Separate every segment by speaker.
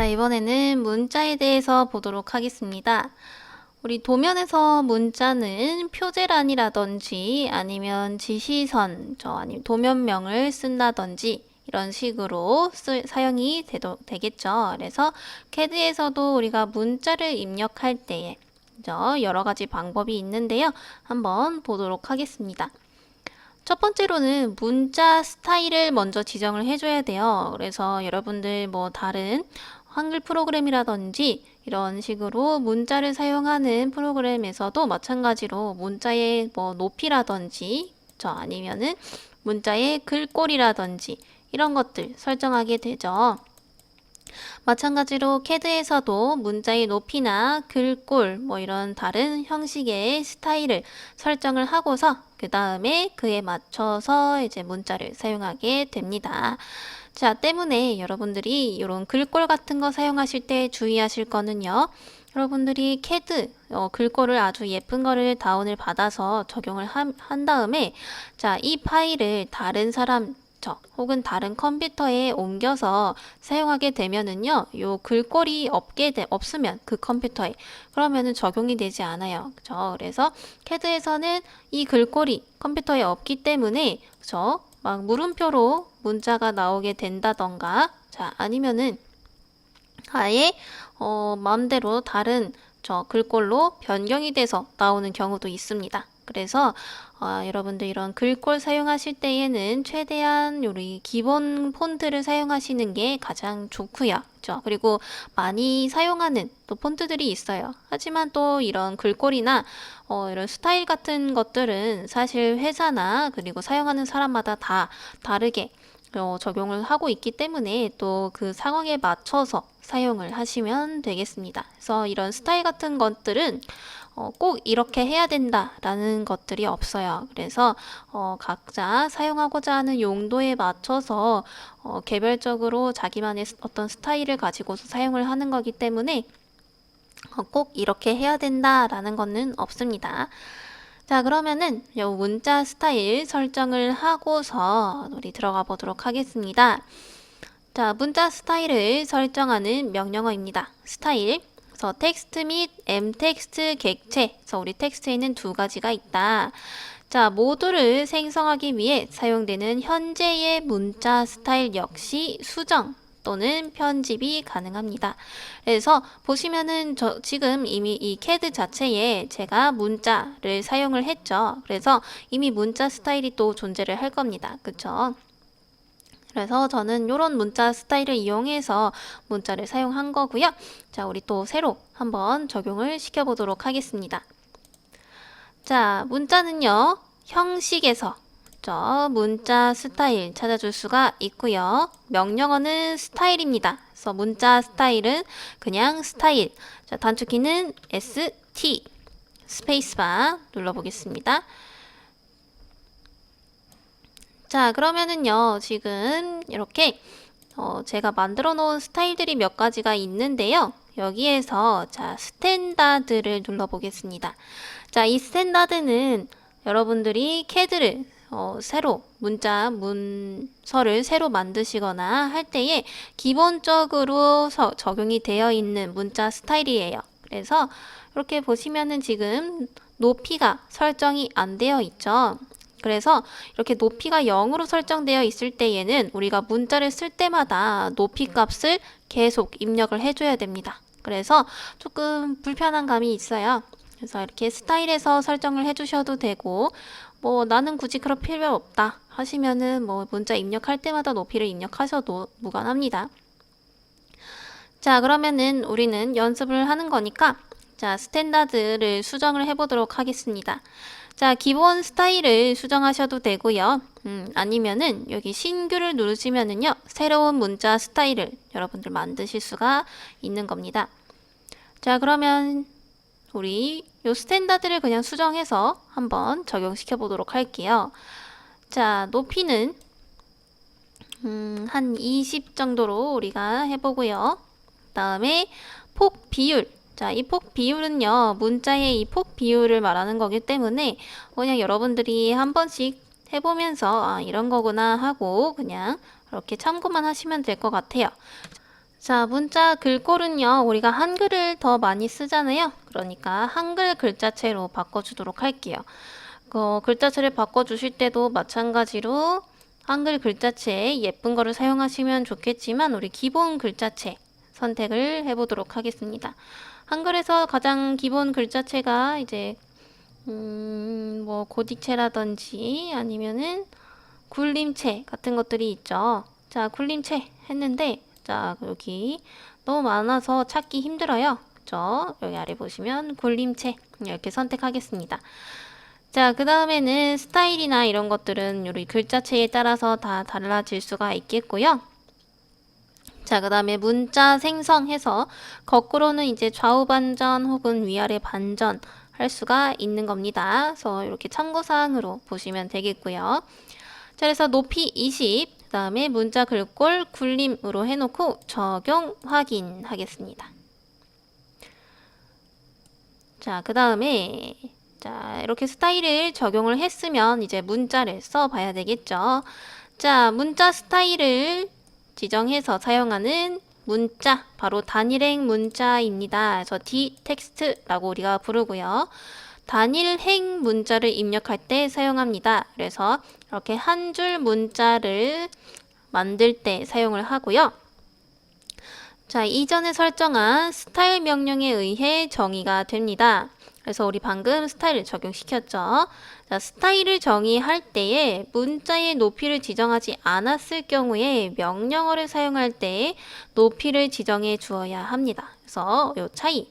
Speaker 1: 자, 이번에는 문자에 대해서 보도록 하겠습니다. 우리 도면에서 문자는 표제란이라든지 아니면 지시선, 아니면 도면명을 쓴다든지 이런 식으로 사용이 되겠죠. 그래서 CAD에서도 우리가 문자를 입력할 때에 여러 가지 방법이 있는데요. 한번 보도록 하겠습니다. 첫 번째로는 문자 스타일을 먼저 지정을 해줘야 돼요. 그래서 여러분들 다른 한글 프로그램이라든지 이런 식으로 문자를 사용하는 프로그램에서도 마찬가지로 문자의 높이라든지 아니면은 문자의 글꼴이라든지 이런 것들 설정하게 되죠. 마찬가지로 CAD에서도 문자의 높이나 글꼴 이런 다른 형식의 스타일을 설정을 하고서 그 다음에 그에 맞춰서 이제 문자를 사용하게 됩니다. 자, 때문에 여러분들이 이런 글꼴 같은 거 사용하실 때 주의하실 거는요. 여러분들이 CAD 글꼴을 아주 예쁜 거를 다운을 받아서 적용을 한 다음에 자, 이 파일을 다른 사람 혹은 다른 컴퓨터에 옮겨서 사용하게 되면은요, 요 글꼴이 없으면 그 컴퓨터에 그러면은 적용이 되지 않아요. 그죠? 그래서 CAD에서는 이 글꼴이 컴퓨터에 없기 때문에 막 물음표로 문자가 나오게 된다던가, 자, 아니면은 아예 마음대로 다른 글꼴로 변경이 돼서 나오는 경우도 있습니다. 그래서 여러분들 이런 글꼴 사용하실 때에는 최대한 우리 기본 폰트를 사용하시는 게 가장 좋고요. 그렇죠? 그리고 많이 사용하는 또 폰트들이 있어요. 하지만 또 이런 글꼴이나 이런 스타일 같은 것들은 사실 회사나 그리고 사용하는 사람마다 다 다르게 적용을 하고 있기 때문에 또 그 상황에 맞춰서 사용을 하시면 되겠습니다. 그래서 이런 스타일 같은 것들은 꼭 이렇게 해야 된다라는 것들이 없어요. 그래서 각자 사용하고자 하는 용도에 맞춰서 개별적으로 자기만의 어떤 스타일을 가지고서 사용을 하는 거기 때문에 꼭 이렇게 해야 된다라는 것은 없습니다. 자, 그러면은 요 문자 스타일 설정을 하고서 우리 들어가 보도록 하겠습니다. 자, 문자 스타일을 설정하는 명령어입니다. 스타일. 그래서 텍스트 및 m텍스트 객체. 그래서 우리 텍스트에는 두 가지가 있다. 자, 모듈을 생성하기 위해 사용되는 현재의 문자 스타일 역시 수정 또는 편집이 가능합니다. 그래서 보시면은 지금 이미 이 CAD 자체에 제가 문자를 사용을 했죠. 그래서 이미 문자 스타일이 또 존재를 할 겁니다. 그쵸? 그래서 저는 이런 문자 스타일을 이용해서 문자를 사용한 거고요. 자, 우리 또 새로 한번 적용을 시켜보도록 하겠습니다. 자, 문자는요, 형식에서 문자 스타일 찾아줄 수가 있고요. 명령어는 스타일입니다. 그래서 문자 스타일은 그냥 스타일. 자, 단축키는 ST, 스페이스바 눌러보겠습니다. 자, 그러면은요, 지금 이렇게 제가 만들어 놓은 스타일들이 몇 가지가 있는데요. 여기에서 자, 스탠다드를 눌러보겠습니다. 자, 이 스탠다드는 여러분들이 CAD를 새로 문서를 새로 만드시거나 할 때에 기본적으로 적용이 되어 있는 문자 스타일이에요. 그래서 이렇게 보시면은 지금 높이가 설정이 안 되어 있죠. 그래서 이렇게 높이가 0으로 설정되어 있을 때에는 우리가 문자를 쓸 때마다 높이 값을 계속 입력을 해줘야 됩니다. 그래서 조금 불편한 감이 있어요. 그래서 이렇게 스타일에서 설정을 해주셔도 되고 나는 굳이 그럴 필요 없다 하시면은 문자 입력할 때마다 높이를 입력하셔도 무관합니다. 자, 그러면은 우리는 연습을 하는 거니까 자, 스탠다드를 수정을 해보도록 하겠습니다. 자, 기본 스타일을 수정하셔도 되고요. 아니면은 여기 신규를 누르시면은요, 새로운 문자 스타일을 여러분들 만드실 수가 있는 겁니다. 자, 그러면 우리 요 스탠다드를 그냥 수정해서 한번 적용시켜 보도록 할게요. 자, 높이는 한 20 정도로 우리가 해보고요. 다음에 폭 비율. 자, 이 폭 비율은요, 문자의 이 폭 비율을 말하는 거기 때문에 그냥 여러분들이 한 번씩 해보면서 이런 거구나 하고 그냥 이렇게 참고만 하시면 될 것 같아요. 자, 문자 글꼴은요, 우리가 한글을 더 많이 쓰잖아요. 그러니까 한글 글자체로 바꿔주도록 할게요. 글자체를 바꿔주실 때도 마찬가지로 한글 글자체 예쁜 거를 사용하시면 좋겠지만 우리 기본 글자체 선택을 해보도록 하겠습니다. 한글에서 가장 기본 글자체가 이제 뭐 고딕체라든지 아니면은 굴림체 같은 것들이 있죠. 자, 굴림체 했는데 자, 여기 너무 많아서 찾기 힘들어요. 그죠? 여기 아래 보시면 굴림체 이렇게 선택하겠습니다. 자, 그 다음에는 스타일이나 이런 것들은 우리 글자체에 따라서 다 달라질 수가 있겠고요. 자, 그 다음에 문자 생성해서 거꾸로는 이제 좌우 반전 혹은 위아래 반전 할 수가 있는 겁니다. 그래서 이렇게 참고사항으로 보시면 되겠고요. 자, 그래서 높이 20, 그 다음에 문자 글꼴 굴림으로 해놓고 적용 확인하겠습니다. 자, 그 다음에 자, 이렇게 스타일을 적용을 했으면 이제 문자를 써봐야 되겠죠. 자, 문자 스타일을 지정해서 사용하는 문자, 바로 단일행 문자입니다. 그래서 d텍스트라고 우리가 부르고요. 단일행 문자를 입력할 때 사용합니다. 그래서 이렇게 한 줄 문자를 만들 때 사용을 하고요. 자, 이전에 설정한 스타일 명령에 의해 정의가 됩니다. 그래서 우리 방금 스타일을 적용시켰죠. 자, 스타일을 정의할 때에 문자의 높이를 지정하지 않았을 경우에 명령어를 사용할 때 높이를 지정해 주어야 합니다. 그래서 이 차이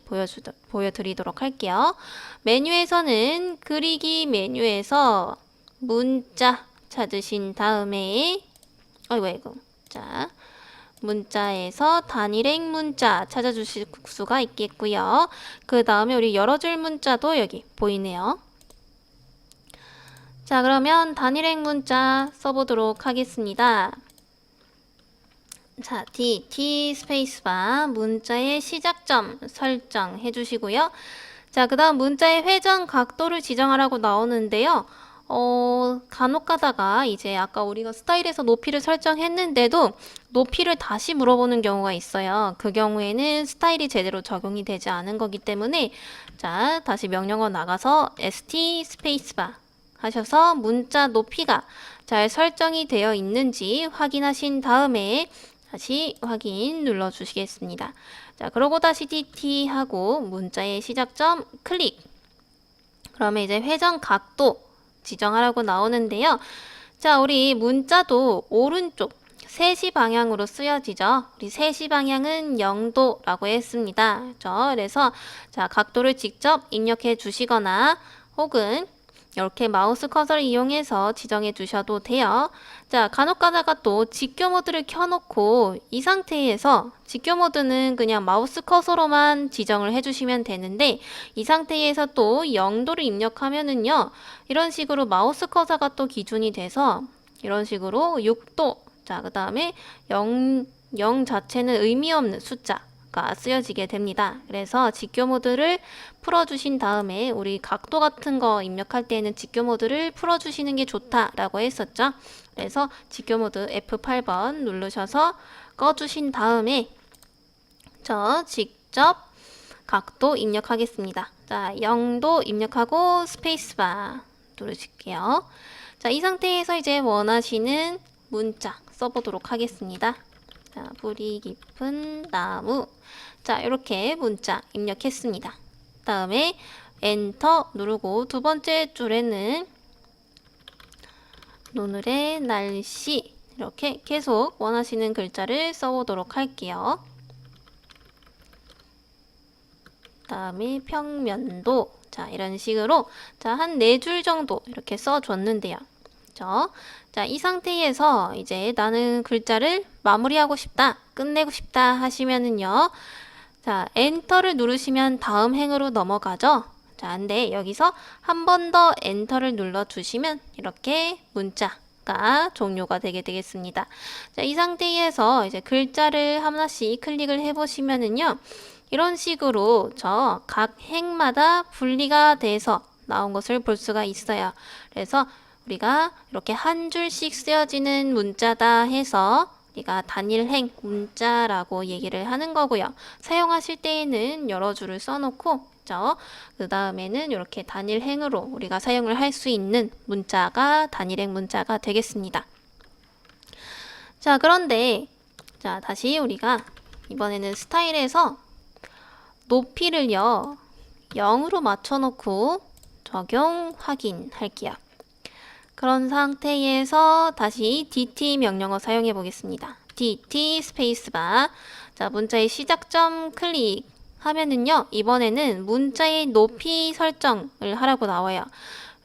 Speaker 1: 보여드리도록 할게요. 메뉴에서는 그리기 메뉴에서 문자 찾으신 다음에 아이고 자, 문자에서 단일행 문자 찾아주실 수가 있겠고요. 그 다음에 우리 여러 줄 문자도 여기 보이네요. 자, 그러면 단일행 문자 써보도록 하겠습니다. 자, T 스페이스바 문자의 시작점 설정해 주시고요. 자, 그 다음 문자의 회전 각도를 지정하라고 나오는데요. 간혹 가다가 이제 아까 우리가 스타일에서 높이를 설정했는데도 높이를 다시 물어보는 경우가 있어요. 그 경우에는 스타일이 제대로 적용이 되지 않은 거기 때문에 자, 다시 명령어 나가서 ST 스페이스바 하셔서 문자 높이가 잘 설정이 되어 있는지 확인하신 다음에 다시 확인 눌러 주시겠습니다. 자, 그러고 다시 DT 하고 문자의 시작점 클릭. 그러면 이제 회전 각도 지정하라고 나오는데요. 자, 우리 문자도 오른쪽 3시 방향으로 쓰여지죠. 우리 3시 방향은 0도라고 했습니다. 그렇죠? 그래서 자, 각도를 직접 입력해 주시거나 혹은 이렇게 마우스 커서를 이용해서 지정해 주셔도 돼요. 자, 간혹 가다가 또 직교 모드를 켜놓고 이 상태에서 직교 모드는 그냥 마우스 커서로만 지정을 해주시면 되는데 이 상태에서 또 0도를 입력하면은요, 이런 식으로 마우스 커서가 또 기준이 돼서 이런 식으로 6도, 자, 그 다음에 0 자체는 의미 없는 숫자가 쓰여지게 됩니다. 그래서 직교 모드를 풀어주신 다음에 우리 각도 같은 거 입력할 때에는 직교 모드를 풀어주시는 게 좋다라고 했었죠. 그래서 직교 모드 F8번 누르셔서 꺼주신 다음에 저 직접 각도 입력하겠습니다. 자, 0도 입력하고 스페이스바 누르실게요. 자, 이 상태에서 이제 원하시는 문자 써보도록 하겠습니다. 자, 뿌리 깊은 나무. 자, 이렇게 문자 입력했습니다. 다음에 엔터 누르고 두 번째 줄에는 오늘의 날씨 이렇게 계속 원하시는 글자를 써보도록 할게요. 다음에 평면도 자, 이런 식으로 자, 한 4줄 정도 이렇게 써줬는데요. 그렇죠? 자, 이 상태에서 이제 나는 글자를 마무리하고 싶다, 끝내고 싶다 하시면은요. 자, 엔터를 누르시면 다음 행으로 넘어가죠. 자, 근데 여기서 한 번 더 엔터를 눌러 주시면 이렇게 문자가 종료가 되게 되겠습니다. 자, 이 상태에서 이제 글자를 하나씩 클릭을 해 보시면은요. 이런 식으로 저 각 행마다 분리가 돼서 나온 것을 볼 수가 있어요. 그래서 우리가 이렇게 한 줄씩 쓰여지는 문자다 해서 우리가 단일행 문자라고 얘기를 하는 거고요. 사용하실 때에는 여러 줄을 써놓고 그 다음에는 이렇게 단일행으로 우리가 사용을 할 수 있는 문자가 단일행 문자가 되겠습니다. 자, 그런데 다시 우리가 이번에는 스타일에서 높이를요 0으로 맞춰놓고 적용 확인할게요. 그런 상태에서 다시 dt 명령어 사용해 보겠습니다. dt 스페이스바. 자, 문자의 시작점 클릭하면은요 이번에는 문자의 높이 설정을 하라고 나와요.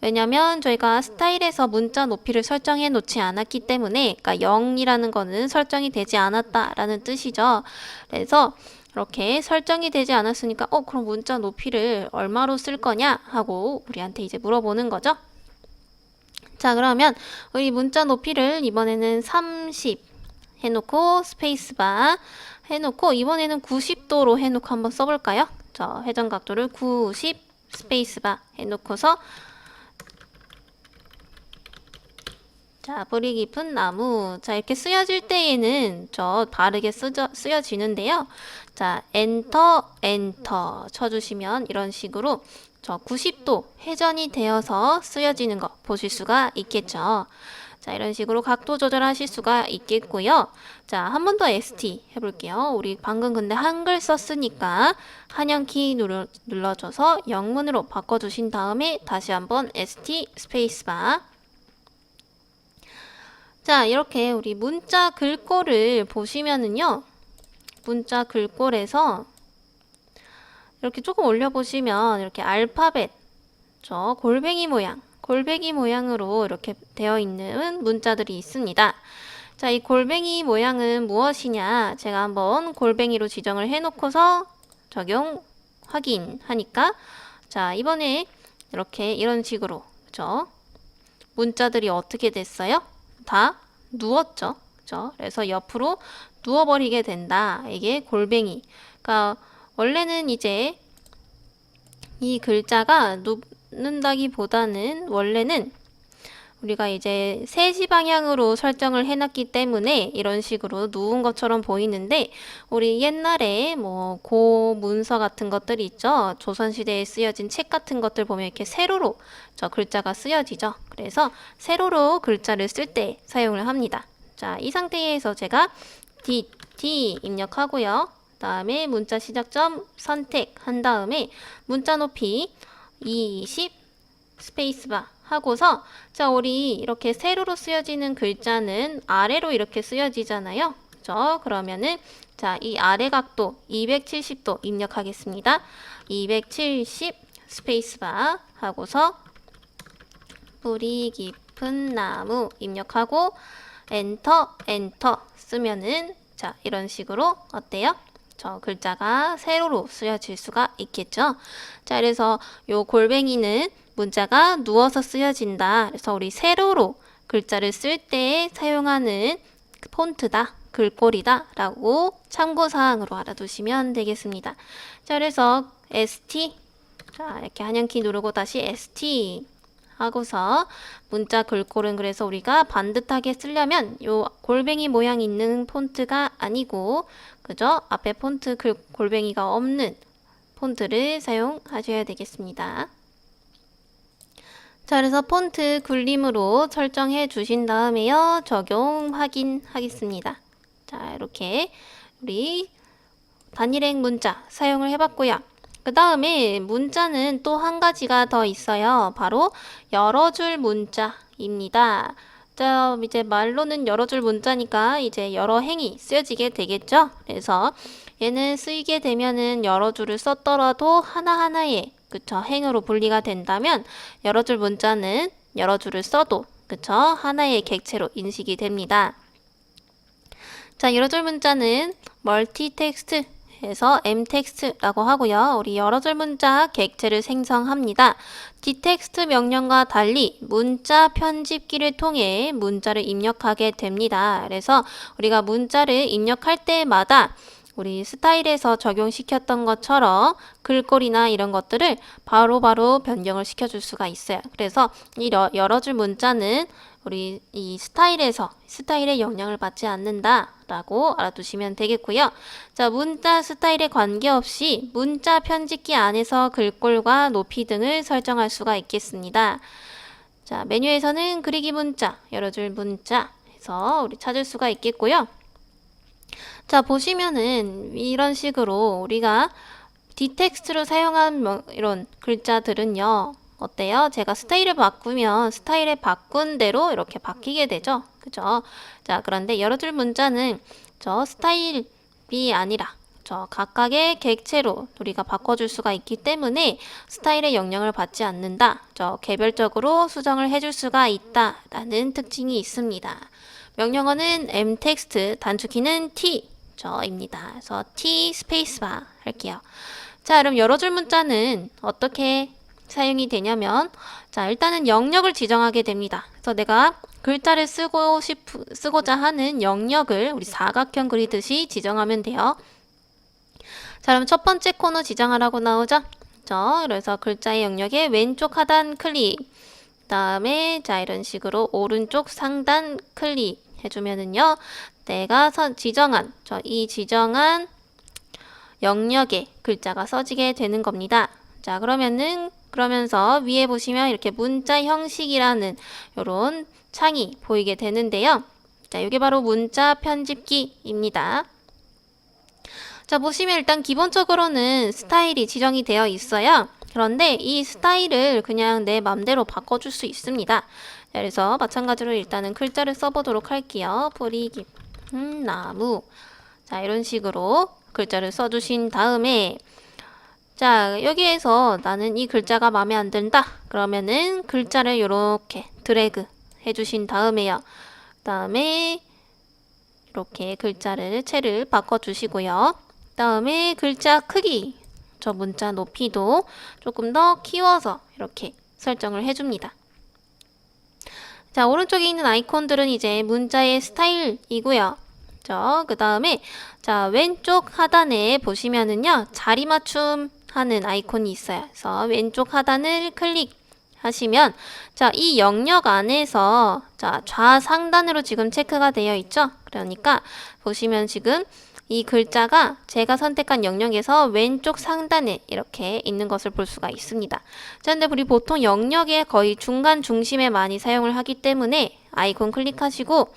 Speaker 1: 왜냐면 저희가 스타일에서 문자 높이를 설정해 놓지 않았기 때문에, 그러니까 0이라는 거는 설정이 되지 않았다라는 뜻이죠. 그래서 이렇게 설정이 되지 않았으니까 그럼 문자 높이를 얼마로 쓸 거냐 하고 우리한테 이제 물어보는 거죠. 자, 그러면 우리 문자 높이를 이번에는 30 해놓고 스페이스바 해놓고 이번에는 90도로 해놓고 한번 써볼까요? 자, 회전 각도를 90 스페이스바 해놓고서 자, 뿌리 깊은 나무. 자, 이렇게 쓰여질 때에는 바르게 쓰여지는데요. 자, 엔터 쳐주시면 이런 식으로 90도 회전이 되어서 쓰여지는 거 보실 수가 있겠죠. 자, 이런 식으로 각도 조절하실 수가 있겠고요. 자, 한 번 더 ST 해볼게요. 우리 방금 근데 한글 썼으니까 한영키 눌러줘서 영문으로 바꿔주신 다음에 다시 한번 ST 스페이스바. 자, 이렇게 우리 문자 글꼴을 보시면은요. 문자 글꼴에서 이렇게 조금 올려보시면 이렇게 알파벳, 골뱅이 모양으로 이렇게 되어 있는 문자들이 있습니다. 자, 이 골뱅이 모양은 무엇이냐? 제가 한번 골뱅이로 지정을 해놓고서 적용 확인하니까 자, 이번에 이렇게 이런 식으로 문자들이 어떻게 됐어요? 다 누웠죠. 그죠? 그래서 옆으로 누워버리게 된다. 이게 골뱅이. 그러니까 원래는 이제 이 글자가 눕는다기보다는 원래는 우리가 이제 3시 방향으로 설정을 해놨기 때문에 이런 식으로 누운 것처럼 보이는데, 우리 옛날에 뭐 고문서 같은 것들이 있죠. 조선시대에 쓰여진 책 같은 것들 보면 이렇게 세로로 글자가 쓰여지죠. 그래서 세로로 글자를 쓸 때 사용을 합니다. 자, 이 상태에서 제가 dt 입력하고요. 다음에 문자 시작점 선택한 다음에 문자 높이 20 스페이스바 하고서 자, 우리 이렇게 세로로 쓰여지는 글자는 아래로 이렇게 쓰여지잖아요. 그죠? 그러면은 자, 이 아래 각도 270도 입력하겠습니다. 270 스페이스바 하고서 뿌리 깊은 나무 입력하고 엔터 쓰면은 자, 이런 식으로 어때요? 글자가 세로로 쓰여질 수가 있겠죠. 자, 그래서 요 골뱅이는 문자가 누워서 쓰여진다. 그래서 우리 세로로 글자를 쓸 때 사용하는 폰트다, 글꼴이다 라고 참고사항으로 알아두시면 되겠습니다. 자, 그래서 ST 자, 이렇게 한영키 누르고 다시 ST 하고서 문자 글꼴은 그래서 우리가 반듯하게 쓰려면 요 골뱅이 모양 있는 폰트가 아니고 그죠? 앞에 폰트 골뱅이가 없는 폰트를 사용하셔야 되겠습니다. 자, 그래서 폰트 굴림으로 설정해 주신 다음에요. 적용 확인하겠습니다. 자, 이렇게 우리 단일행 문자 사용을 해봤고요. 그 다음에 문자는 또 한 가지가 더 있어요. 바로 여러 줄 문자입니다. 자, 이제 말로는 여러 줄 문자니까 이제 여러 행이 쓰여지게 되겠죠. 그래서 얘는 쓰이게 되면은 여러 줄을 썼더라도 하나하나의 그쵸 행으로 분리가 된다면 여러 줄 문자는 여러 줄을 써도 그쵸 하나의 객체로 인식이 됩니다. 자, 여러 줄 문자는 멀티 텍스트 해서 m텍스트라고 하고요. 우리 여러 줄 문자 객체를 생성합니다. d텍스트 명령과 달리 문자 편집기를 통해 문자를 입력하게 됩니다. 그래서 우리가 문자를 입력할 때마다 우리 스타일에서 적용시켰던 것처럼 글꼴이나 이런 것들을 바로바로 변경을 시켜줄 수가 있어요. 그래서 이 여러 줄 문자는 우리 이 스타일에 영향을 받지 않는다 라고 알아두시면 되겠고요. 자, 문자 스타일에 관계없이 문자 편집기 안에서 글꼴과 높이 등을 설정할 수가 있겠습니다. 자, 메뉴에서는 그리기 문자, 여러 줄 문자 해서 우리 찾을 수가 있겠고요. 자, 보시면은 이런 식으로 우리가 디텍스트로 사용한 이런 글자들은요. 어때요? 제가 스타일을 바꾸면 스타일에 바꾼 대로 이렇게 바뀌게 되죠. 그죠? 자, 그런데 여러 줄 문자는 저 스타일이 아니라 저 각각의 객체로 우리가 바꿔줄 수가 있기 때문에 스타일의 영향을 받지 않는다. 저 개별적으로 수정을 해줄 수가 있다라는 특징이 있습니다. 명령어는 mtext, 단축키는 t 저입니다. 그래서 t 스페이스바 할게요. 자, 그럼 여러 줄 문자는 어떻게 사용이 되냐면, 자, 일단은 영역을 지정하게 됩니다. 그래서 내가 글자를 쓰고자 하는 영역을 우리 사각형 그리듯이 지정하면 돼요. 자, 그럼 첫 번째 코너 지정하라고 나오죠? 그래서 글자의 영역에 왼쪽 하단 클릭, 그 다음에 자, 이런 식으로 오른쪽 상단 클릭 해주면은요, 내가 이 지정한 영역에 글자가 써지게 되는 겁니다. 자, 그러면서 위에 보시면 이렇게 문자 형식이라는 요런 창이 보이게 되는데요. 자, 이게 바로 문자 편집기입니다. 자, 보시면 일단 기본적으로는 스타일이 지정이 되어 있어요. 그런데 이 스타일을 그냥 내 맘대로 바꿔줄 수 있습니다. 자, 그래서 마찬가지로 일단은 글자를 써보도록 할게요. 뿌리 깊은 나무. 자, 이런 식으로 글자를 써주신 다음에, 자, 여기에서 나는 이 글자가 마음에 안 든다. 그러면은 글자를 이렇게 드래그 해주신 다음에요. 그 다음에 이렇게 채를 바꿔주시고요. 그 다음에 글자 크기, 저 문자 높이도 조금 더 키워서 이렇게 설정을 해줍니다. 자, 오른쪽에 있는 아이콘들은 이제 문자의 스타일이고요. 그 다음에 자, 왼쪽 하단에 보시면은요, 자리 맞춤 하는 아이콘이 있어요. 그래서 왼쪽 하단을 클릭하시면 자, 이 영역 안에서 자, 좌상단으로 지금 체크가 되어 있죠. 그러니까 보시면 지금 이 글자가 제가 선택한 영역에서 왼쪽 상단에 이렇게 있는 것을 볼 수가 있습니다. 자, 근데 우리 보통 영역의 거의 중간 중심에 많이 사용을 하기 때문에 아이콘 클릭하시고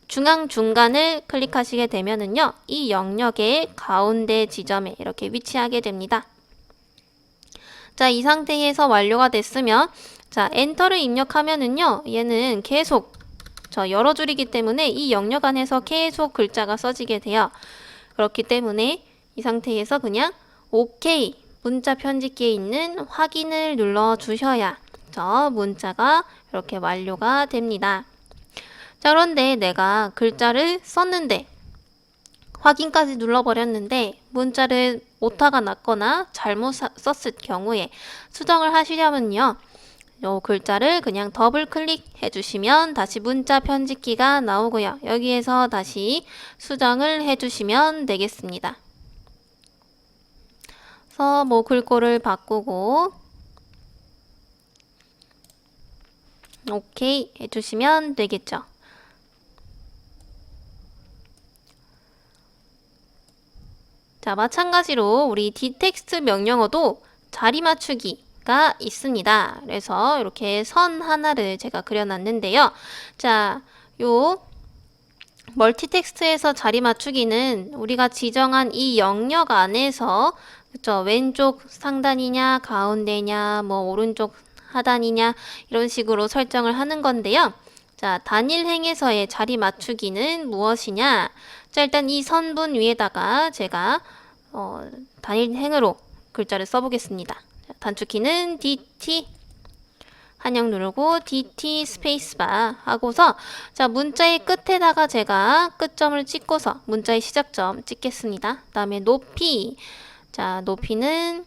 Speaker 1: 중간을 클릭하시게 되면은요, 이 영역의 가운데 지점에 이렇게 위치하게 됩니다. 자, 이 상태에서 완료가 됐으면, 자, 엔터를 입력하면은요, 얘는 계속, 여러 줄이기 때문에 이 영역 안에서 계속 글자가 써지게 돼요. 그렇기 때문에 이 상태에서 그냥 OK, 문자 편집기에 있는 확인을 눌러 주셔야 문자가 이렇게 완료가 됩니다. 자, 그런데 내가 글자를 썼는데 확인까지 눌러버렸는데 문자를 오타가 났거나 잘못 썼을 경우에 수정을 하시려면요, 요 글자를 그냥 더블 클릭 해주시면 다시 문자 편집기가 나오고요. 여기에서 다시 수정을 해주시면 되겠습니다. 그래서 뭐 글꼴을 바꾸고 오케이 해주시면 되겠죠. 자, 마찬가지로 우리 디텍스트 명령어도 자리 맞추기가 있습니다. 그래서 이렇게 선 하나를 제가 그려놨는데요. 자, 요 멀티텍스트에서 자리 맞추기는 우리가 지정한 이 영역 안에서 그쵸, 왼쪽 상단이냐 가운데냐 뭐 오른쪽 하단이냐 이런 식으로 설정을 하는 건데요. 자, 단일행에서의 자리 맞추기는 무엇이냐? 자, 일단 이 선분 위에다가 제가 단일행으로 글자를 써보겠습니다. 자, 단축키는 DT 한영 누르고 DT 스페이스바 하고서 자, 문자의 끝에다가 제가 끝점을 찍고서 문자의 시작점 찍겠습니다. 그 다음에 높이, 자, 높이는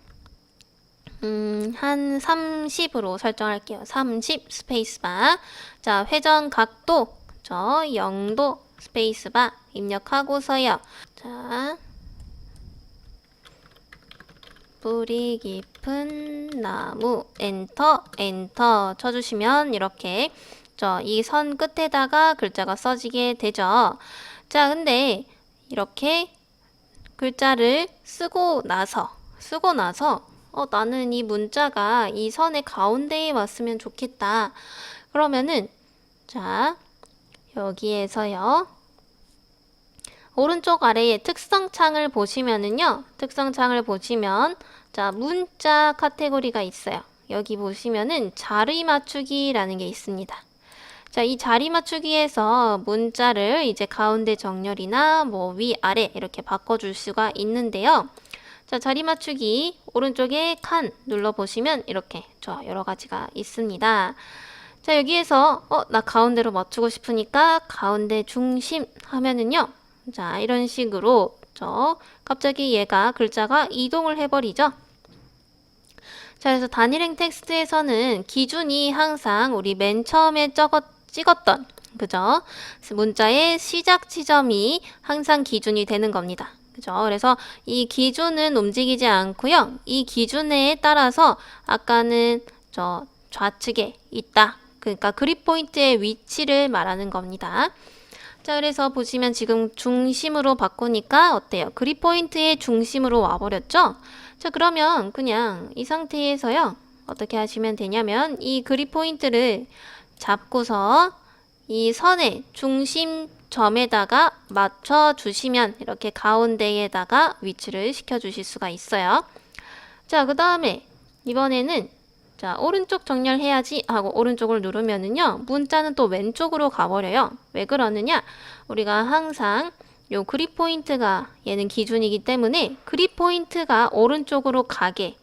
Speaker 1: 한 30으로 설정할게요. 30 스페이스바. 자, 회전 각도 0도 스페이스바 입력하고서요. 자, 뿌리 깊은 나무 엔터 쳐주시면 이렇게 이 선 끝에다가 글자가 써지게 되죠. 자, 근데 이렇게 글자를 쓰고 나서 나는 이 문자가 이 선의 가운데에 왔으면 좋겠다. 그러면은 자, 여기에서요. 오른쪽 아래에 특성창을 보시면은요. 특성창을 보시면 자, 문자 카테고리가 있어요. 여기 보시면은 자리 맞추기라는 게 있습니다. 자, 이 자리 맞추기에서 문자를 이제 가운데 정렬이나 뭐 위아래 이렇게 바꿔줄 수가 있는데요. 자, 자리 맞추기 오른쪽에 칸 눌러보시면 이렇게 여러 가지가 있습니다. 자, 여기에서 나 가운데로 맞추고 싶으니까 가운데 중심 하면은요. 자, 이런 식으로 갑자기 얘가 글자가 이동을 해버리죠. 자, 그래서 단일행 텍스트에서는 기준이 항상 우리 맨 처음에 찍었던 그죠? 문자의 시작 지점이 항상 기준이 되는 겁니다. 그죠? 그래서 이 기준은 움직이지 않고요. 이 기준에 따라서 아까는 좌측에 있다. 그러니까 그립 포인트의 위치를 말하는 겁니다. 자, 그래서 보시면 지금 중심으로 바꾸니까 어때요? 그립 포인트의 중심으로 와버렸죠? 자, 그러면 그냥 이 상태에서요. 어떻게 하시면 되냐면 이 그립 포인트를 잡고서 이 선의 중심점에다가 맞춰주시면 이렇게 가운데에다가 위치를 시켜주실 수가 있어요. 자, 그 다음에 이번에는 자, 오른쪽 정렬해야지 하고 오른쪽을 누르면은요. 문자는 또 왼쪽으로 가버려요. 왜 그러느냐? 우리가 항상 요 그립 포인트가 얘는 기준이기 때문에 그립 포인트가 오른쪽으로 가게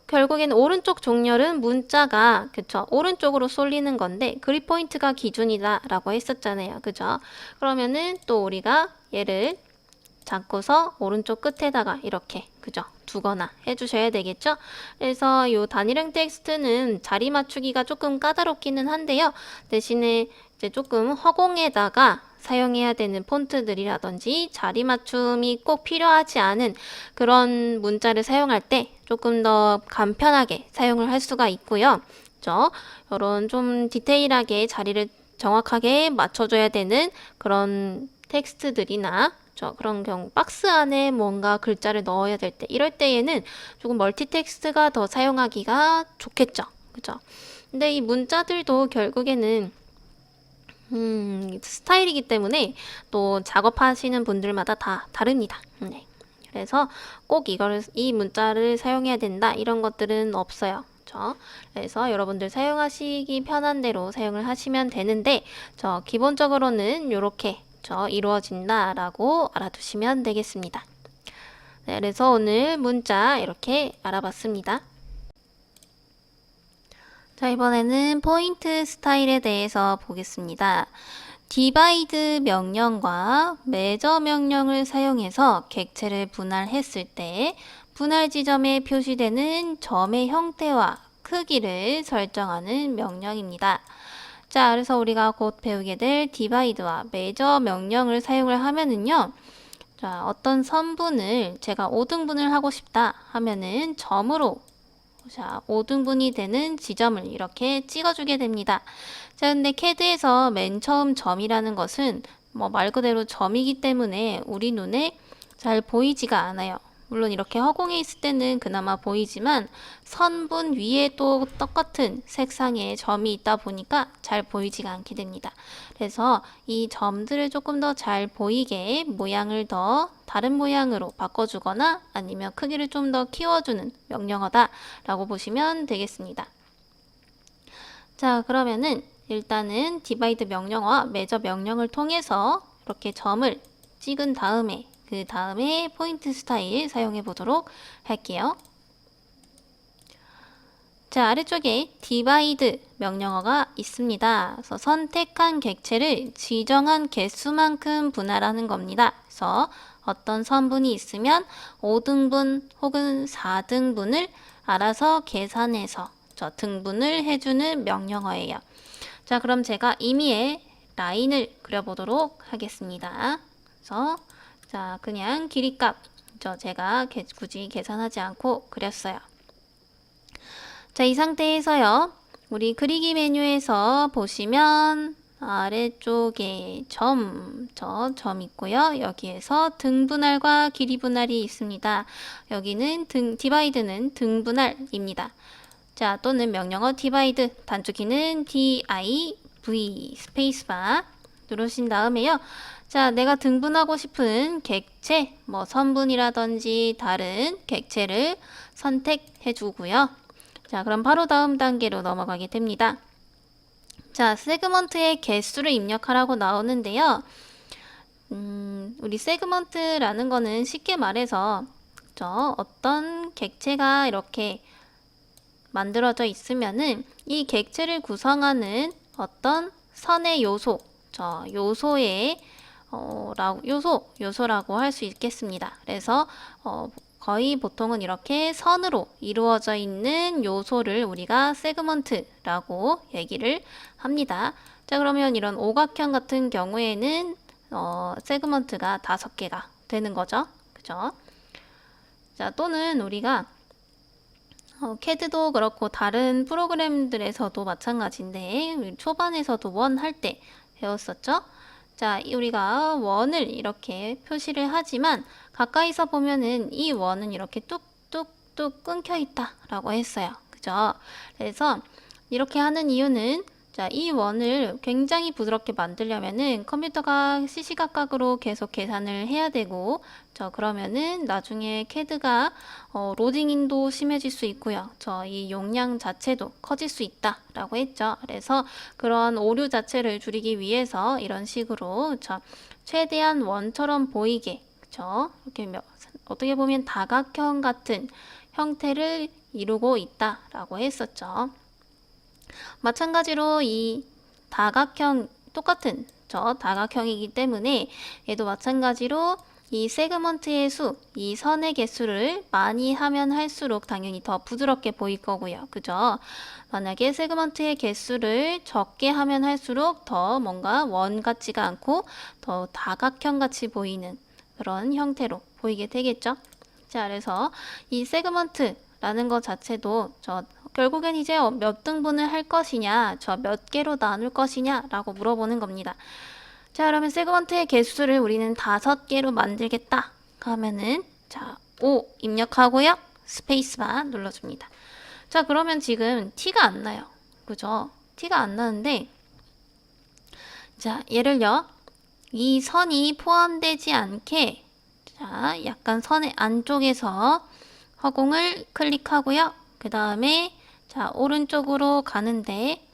Speaker 1: 결국에는 오른쪽 정렬은 문자가 그쵸 오른쪽으로 쏠리는 건데 그립 포인트가 기준이다 라고 했었잖아요. 그죠? 그러면은 또 우리가 얘를 잡고서 오른쪽 끝에다가 이렇게 그죠? 두거나 해주셔야 되겠죠? 그래서 이 단일형 텍스트는 자리 맞추기가 조금 까다롭기는 한데요. 대신에 이제 조금 허공에다가 사용해야 되는 폰트들이라든지 자리 맞춤이 꼭 필요하지 않은 그런 문자를 사용할 때 조금 더 간편하게 사용을 할 수가 있고요. 그죠? 이런 좀 디테일하게 자리를 정확하게 맞춰줘야 되는 그런 텍스트들이나 그런 경우 박스 안에 뭔가 글자를 넣어야 될 때 이럴 때에는 조금 멀티텍스트가 더 사용하기가 좋겠죠. 그죠? 근데 이 문자들도 결국에는 스타일이기 때문에 또 작업하시는 분들마다 다 다릅니다. 네. 그래서 꼭 이 문자를 사용해야 된다 이런 것들은 없어요. 그래서 여러분들 사용하시기 편한 대로 사용을 하시면 되는데 기본적으로는 이렇게 이루어진다 라고 알아두시면 되겠습니다. 네, 그래서 오늘 문자 이렇게 알아봤습니다. 자, 이번에는 포인트 스타일에 대해서 보겠습니다. 디바이드 명령과 메저 명령을 사용해서 객체를 분할했을 때 분할 지점에 표시되는 점의 형태와 크기를 설정하는 명령입니다. 자, 그래서 우리가 곧 배우게 될 디바이드와 메저 명령을 사용을 하면은요. 자, 어떤 선분을 제가 5등분을 하고 싶다 하면은 점으로 자, 5등분이 되는 지점을 이렇게 찍어주게 됩니다. 자, 근데 CAD에서 맨 처음 점이라는 것은 말 그대로 점이기 때문에 우리 눈에 잘 보이지가 않아요. 물론 이렇게 허공에 있을 때는 그나마 보이지만 선분 위에 또 똑같은 색상의 점이 있다 보니까 잘 보이지가 않게 됩니다. 그래서 이 점들을 조금 더 잘 보이게 모양을 더 다른 모양으로 바꿔주거나 아니면 크기를 좀 더 키워주는 명령어다 라고 보시면 되겠습니다. 자, 그러면은 일단은 디바이드 명령어와 메저 명령을 통해서 이렇게 점을 찍은 다음에 그 다음에 포인트 스타일 사용해 보도록 할게요. 자, 아래쪽에 디바이드 명령어가 있습니다. 그래서 선택한 객체를 지정한 개수만큼 분할하는 겁니다. 그래서 어떤 선분이 있으면 5등분 혹은 4등분을 알아서 계산해서 등분을 해주는 명령어예요. 자, 그럼 제가 임의의 라인을 그려보도록 하겠습니다. 그래서 자, 그냥 길이값 제가 굳이 계산하지 않고 그렸어요. 자, 이 상태에서요. 우리 그리기 메뉴에서 보시면 아래쪽에 점 있고요. 여기에서 등분할과 길이분할이 있습니다. 여기는 디바이드는 등분할입니다. 자, 또는 명령어 디바이드, 단축키는 div 스페이스바 누르신 다음에요. 자, 내가 등분하고 싶은 객체, 뭐 선분이라든지 다른 객체를 선택해 주고요. 자, 그럼 바로 다음 단계로 넘어가게 됩니다. 자, 세그먼트의 개수를 입력하라고 나오는데요. 우리 세그먼트라는 거는 쉽게 말해서 어떤 객체가 이렇게 만들어져 있으면은 이 객체를 구성하는 어떤 선의 요소, 요소라고 할 수 있겠습니다. 그래서 거의 보통은 이렇게 선으로 이루어져 있는 요소를 우리가 세그먼트라고 얘기를 합니다. 자, 그러면 이런 오각형 같은 경우에는 세그먼트가 5개가 되는 거죠. 그죠? 자, 또는 우리가 CAD도 그렇고 다른 프로그램들에서도 마찬가지인데 우리 초반에서도 원 할 때 배웠었죠? 자, 우리가 원을 이렇게 표시를 하지만 가까이서 보면은 이 원은 이렇게 뚝뚝뚝 끊겨 있다 라고 했어요. 그죠? 그래서 이렇게 하는 이유는 자, 이 원을 굉장히 부드럽게 만들려면은 컴퓨터가 시시각각으로 계속 계산을 해야 되고 그러면은 나중에 CAD가 로딩인도 심해질 수 있고요. 이 용량 자체도 커질 수 있다 라고 했죠. 그래서 그런 오류 자체를 줄이기 위해서 이런 식으로 최대한 원처럼 보이게 이렇게 어떻게 보면 다각형 같은 형태를 이루고 있다 라고 했었죠. 마찬가지로 이 다각형 똑같은 다각형이기 때문에 얘도 마찬가지로 이 세그먼트의 수, 이 선의 개수를 많이 하면 할수록 당연히 더 부드럽게 보일 거고요. 그죠? 만약에 세그먼트의 개수를 적게 하면 할수록 더 뭔가 원 같지가 않고 더 다각형 같이 보이는 그런 형태로 보이게 되겠죠? 자, 그래서 이 세그먼트라는 것 자체도 결국엔 이제 몇 등분을 할 것이냐, 몇 개로 나눌 것이냐 라고 물어보는 겁니다. 자, 그러면 세그먼트의 개수를 우리는 5개로 만들겠다 하면은 5 입력하고요. 스페이스바 눌러줍니다. 자, 그러면 지금 티가 안 나요. 그죠? 티가 안 나는데 자, 얘를요. 이 선이 포함되지 않게 약간 선의 안쪽에서 허공을 클릭하고요. 그 다음에 오른쪽으로 가는데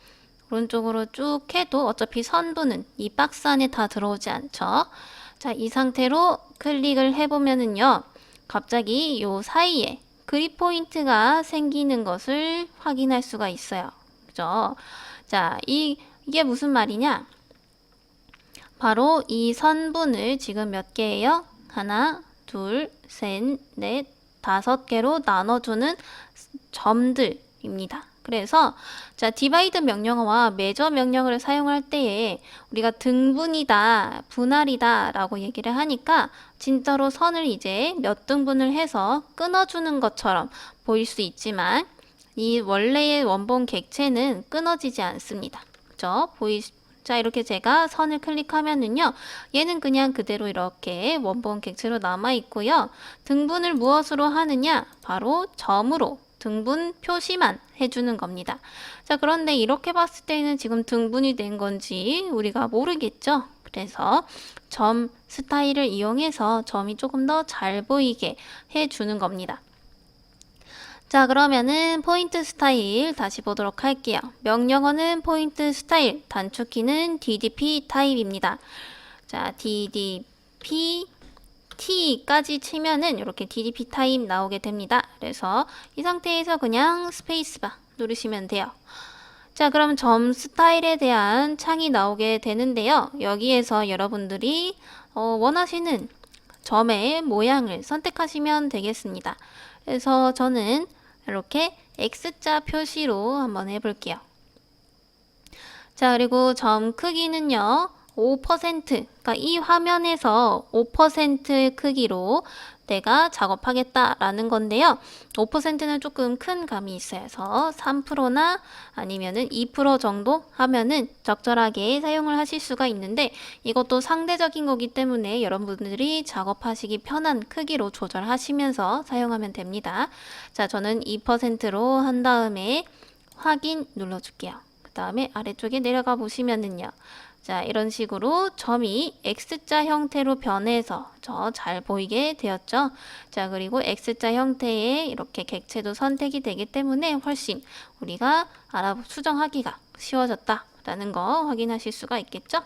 Speaker 1: 오른쪽으로 쭉 해도 어차피 선분은 이 박스 안에 다 들어오지 않죠. 자, 이 상태로 클릭을 해보면은요. 갑자기 요 사이에 그립 포인트가 생기는 것을 확인할 수가 있어요. 그죠? 자, 이게 무슨 말이냐? 바로 이 선분을 지금 몇 개예요? 하나, 둘, 셋, 넷, 5개로 나눠주는 점들입니다. 그래서 디바이드 명령어와 메저 명령어를 사용할 때에 우리가 등분이다, 분할이다 라고 얘기를 하니까 진짜로 선을 이제 몇 등분을 해서 끊어주는 것처럼 보일 수 있지만 이 원래의 원본 객체는 끊어지지 않습니다. 그죠? 자, 이렇게 제가 선을 클릭하면은요, 얘는 그냥 그대로 이렇게 원본 객체로 남아 있고요. 등분을 무엇으로 하느냐? 바로 점으로 등분 표시만 해주는 겁니다. 자, 그런데 이렇게 봤을 때는 지금 등분이 된 건지 우리가 모르겠죠? 그래서 점 스타일을 이용해서 점이 조금 더 잘 보이게 해주는 겁니다. 자, 그러면은 포인트 스타일 다시 보도록 할게요. 명령어는 포인트 스타일, 단축키는 DDP 타입입니다. 자, DDP T까지 치면은 이렇게 DDP 타입 나오게 됩니다. 그래서 이 상태에서 그냥 스페이스바 누르시면 돼요. 자, 그럼 점 스타일에 대한 창이 나오게 되는데요. 여기에서 여러분들이 원하시는 점의 모양을 선택하시면 되겠습니다. 그래서 저는 이렇게 X자 표시로 한번 해볼게요. 자, 그리고 점 크기는요. 5%, 그러니까 이 화면에서 5% 크기로 내가 작업하겠다라는 건데요. 5%는 조금 큰 감이 있어요. 그래서 3%나 아니면은 2% 정도 하면은 적절하게 사용을 하실 수가 있는데 이것도 상대적인 거기 때문에 여러분들이 작업하시기 편한 크기로 조절하시면서 사용하면 됩니다. 자, 저는 2%로 한 다음에 확인 눌러줄게요. 그 다음에 아래쪽에 내려가 보시면은요. 자, 이런 식으로 점이 X자 형태로 변해서 잘 보이게 되었죠. 자, 그리고 X자 형태의 이렇게 객체도 선택이 되기 때문에 훨씬 우리가 수정하기가 쉬워졌다라는 거 확인하실 수가 있겠죠.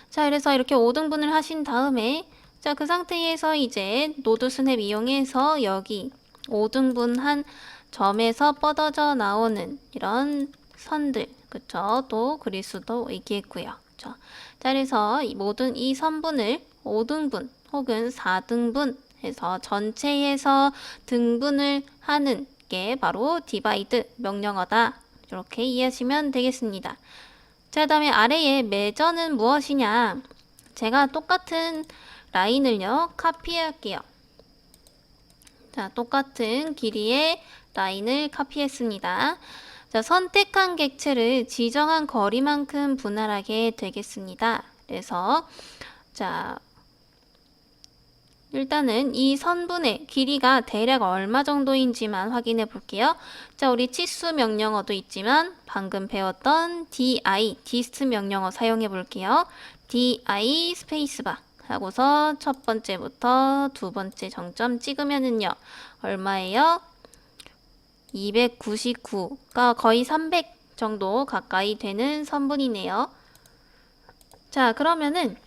Speaker 1: 자, 그래서 이렇게 5등분을 하신 다음에 자, 그 상태에서 이제 노드 스냅 이용해서 여기 5등분한 점에서 뻗어져 나오는 이런 선들, 그쵸? 또 그릴 수도 있겠고요. 그쵸? 자, 그래서 이 모든 이 선분을 5등분 혹은 4등분 해서 전체에서 등분을 하는 게 바로 디바이드 명령어다. 이렇게 이해하시면 되겠습니다. 자, 그다음에 아래에 measure는 무엇이냐? 제가 똑같은 라인을요, 카피할게요. 자, 똑같은 길이의 라인을 카피했습니다. 자, 선택한 객체를 지정한 거리만큼 분할하게 되겠습니다. 그래서 자, 일단은 이 선분의 길이가 대략 얼마 정도인지만 확인해 볼게요. 자, 우리 치수 명령어도 있지만 방금 배웠던 dist 명령어 사용해 볼게요. di 스페이스바 하고서 첫 번째부터 두 번째 정점 찍으면은요. 얼마예요? 299가 거의 300 정도 가까이 되는 선분이네요. 자, 그러면은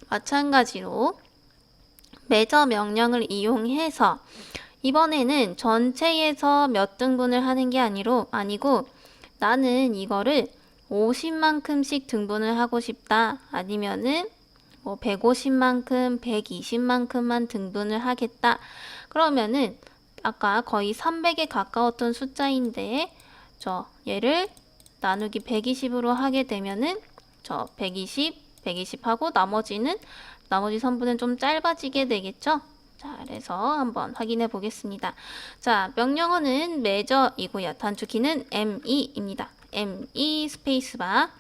Speaker 1: 마찬가지로 measure 명령을 이용해서 이번에는 전체에서 몇 등분을 하는 게 아니고 나는 이거를 50만큼씩 등분을 하고 싶다. 아니면은 뭐 150만큼, 120만큼만 등분을 하겠다. 그러면은 아까 거의 300에 가까웠던 숫자인데 얘를 나누기 120으로 하게 되면은 120 하고 나머지 선분은 좀 짧아지게 되겠죠? 자, 그래서 한번 확인해 보겠습니다. 자, 명령어는 measure이고요. 단축키는 me입니다. me 스페이스바.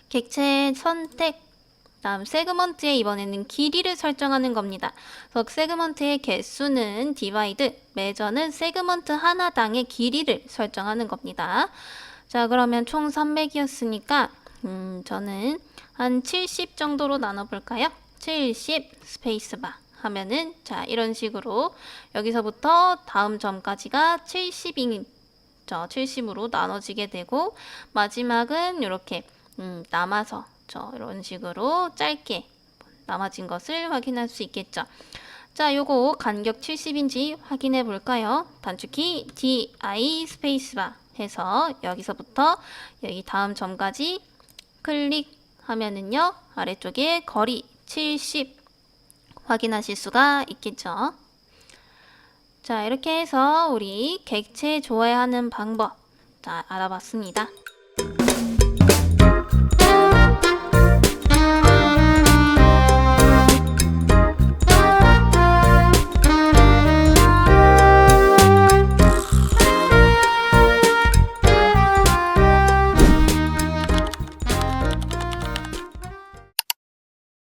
Speaker 1: 객체 선택. 다음 세그먼트에 이번에는 길이를 설정하는 겁니다. 그래서 세그먼트의 개수는 디바이드, measure는 세그먼트 하나당의 길이를 설정하는 겁니다. 자, 그러면 총 300이었으니까 저는 한 70 정도로 나눠볼까요? 70 스페이스바 하면은 자, 이런 식으로 여기서부터 다음 점까지가 70으로 나눠지게 되고 마지막은 이렇게 남아서 이런 식으로 짧게 남아진 것을 확인할 수 있겠죠. 자, 요거 간격 70인지 확인해 볼까요? 단축키 di 스페이스바 해서 여기서부터 여기 다음 점까지 클릭하면은요, 아래쪽에 거리 70 확인하실 수가 있겠죠. 자, 이렇게 해서 우리 객체 조회하는 방법 알아봤습니다.